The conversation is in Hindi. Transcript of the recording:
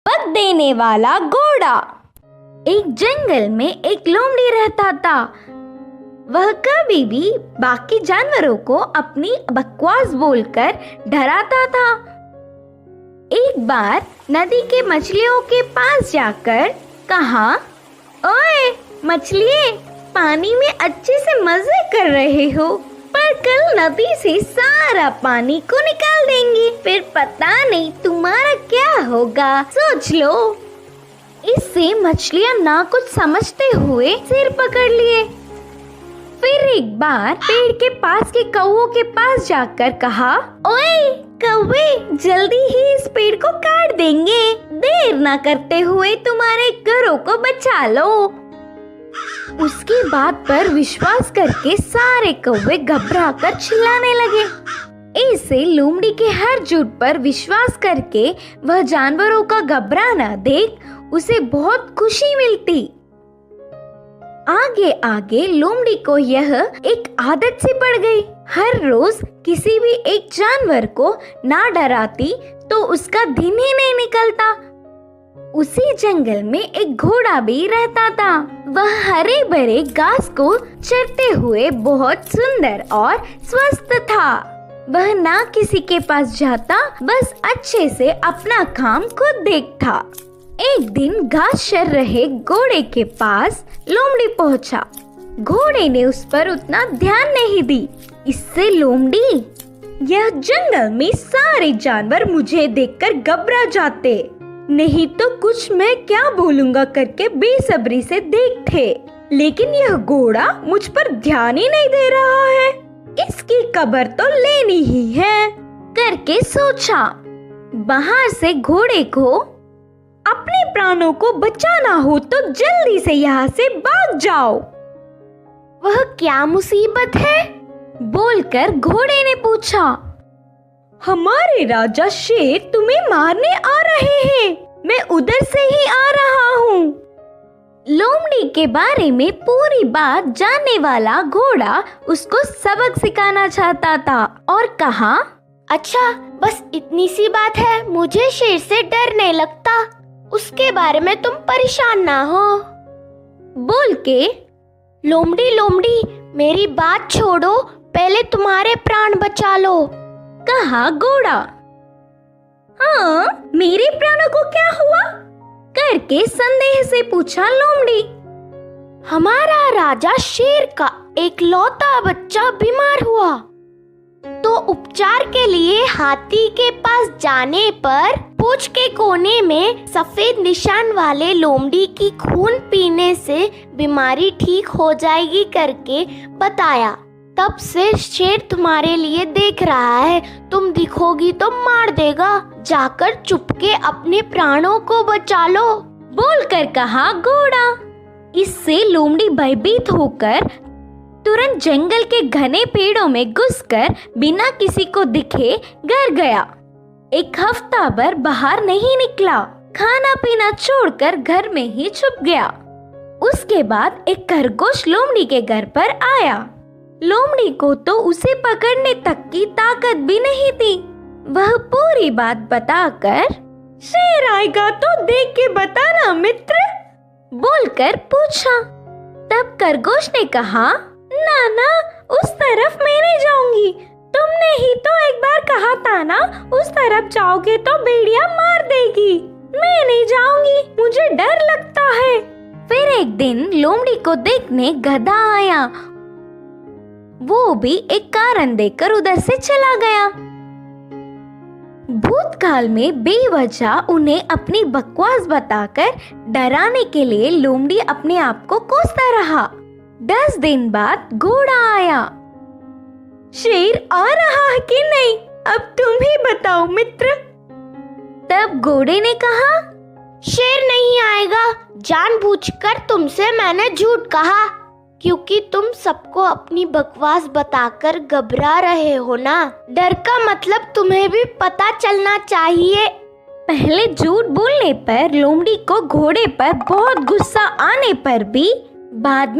सबक देने वाला घोड़ा। एक जंगल में एक लोमड़ी रहता था। वह कभी भी बाकी जानवरों को अपनी बकवास बोलकर डराता था। एक बार नदी के मछलियों के पास जाकर कहा, ओए मछलिए, पानी में अच्छे से मजे कर रहे हो, पर कल नदी से सारा पानी को निकाल देंगे, फिर पता नहीं तुम्हारा क्या होगा, सोच लो। इससे मछलियां ना कुछ समझते हुए सिर पकड़ लिए। फिर एक बार पेड़ के पास के कौवों के पास जाकर कहा, ओए कौवे, जल्दी ही इस पेड़ को काट देंगे, देर ना करते हुए तुम्हारे घरों को बचा लो। उसकी बात पर विश्वास करके सारे कौवे घबराकर चिल्लाने लगे। ऐसे लोमड़ी के हर झूठ पर विश्वास करके वह जानवरों का घबराना देख उसे बहुत खुशी मिलती। आगे आगे लोमड़ी को यह एक आदत सी पड़ गई। हर रोज किसी भी एक जानवर को ना डराती तो उसका दिन ही नहीं निकलता। उसी जंगल में एक घोड़ा भी रहता था। वह हरे भरे घास को चरते हुए बहुत सुंदर और स्वस्थ था। वह ना किसी के पास जाता, बस अच्छे से अपना काम खुद देखता। एक दिन घास चर रहे घोड़े के पास लोमड़ी पहुंचा। घोड़े ने उस पर उतना ध्यान नहीं दी। इससे लोमड़ी, यह जंगल में सारे जानवर मुझे देखकर घबरा जाते, नहीं तो कुछ मैं क्या बोलूंगा करके बेसब्री से देखते, लेकिन यह घोड़ा मुझ पर ध्यान ही नहीं दे रहा है, इसकी खबर तो लेनी ही है करके सोचा। बाहर से घोड़े को अपने प्राणों को बचाना हो तो जल्दी से यहाँ से भाग जाओ। वह क्या मुसीबत है? बोलकर घोड़े ने पूछा। हमारे राजा शेर तुम्हें मारने आ रहे हैं, मैं उधर से ही आ रहा हूँ। लोमड़ी के बारे में पूरी बात जानने वाला घोड़ा उसको सबक सिखाना चाहता था और कहा, अच्छा बस इतनी सी बात है, मुझे शेर से डर नहीं लगता, उसके बारे में तुम परेशान ना हो। बोल के लोमड़ी लोमड़ी मेरी बात छोड़ो, पहले तुम्हारे प्राण बचा लो, कहा घोड़ा। हाँ, मेरे प्राणों को क्या हुआ? करके संदेह से पूछा लोमड़ी। हमारा राजा शेर का एक लौता बच्चा बीमार हुआ, तो उपचार के लिए हाथी के पास जाने पर पूंछ के कोने में सफेद निशान वाले लोमड़ी की खून पीने से बीमारी ठीक हो जाएगी करके बताया। तब से शेर तुम्हारे लिए देख रहा है, तुम दिखोगी तो मार देगा, जाकर चुपके अपने प्राणों को बचा लो, बोलकर कहा घोड़ा। इससे लोमड़ी भयभीत होकर तुरंत जंगल के घने पेड़ों में घुसकर बिना किसी को दिखे घर गया। एक हफ्ता भर बाहर नहीं निकला, खाना पीना छोड़कर घर में ही छुप गया। उसके बाद एक खरगोश लोमड़ी के घर पर आया। लोमड़ी को तो उसे पकड़ने तक की ताकत भी नहीं थी। वह पूरी बात बताकर, शेर आएगा तो देख के बताना मित्र, बोलकर पूछा। तब खरगोश ने कहा, ना उस तरफ मैं नहीं जाऊंगी, तुमने ही तो एक बार कहा था ना, उस तरफ जाओगे तो भेड़िया मार देगी, मैं नहीं जाऊंगी, मुझे डर लगता है। फिर एक दिन लोमड़ी को देखने गधा आया। वो भी एक कारण देकर उधर से चला गया। भूतकाल में बेवजह उन्हें अपनी बकवास बताकर डराने के लिए लोमड़ी अपने आप को कोसता रहा। 10 दिन बाद घोड़ा आया। शेर आ रहा है कि नहीं, अब तुम ही बताओ मित्र। तब घोड़े ने कहा, शेर नहीं आएगा, जानबूझकर तुमसे मैंने झूठ कहा, क्योंकि तुम सबको अपनी बकवास बताकर घबरा रहे हो ना। डर का मतलब तुम्हें भी पता चलना चाहिए। पहले झूठ बोलने पर लोमड़ी को घोड़े पर बहुत गुस्सा आने पर भी बाद में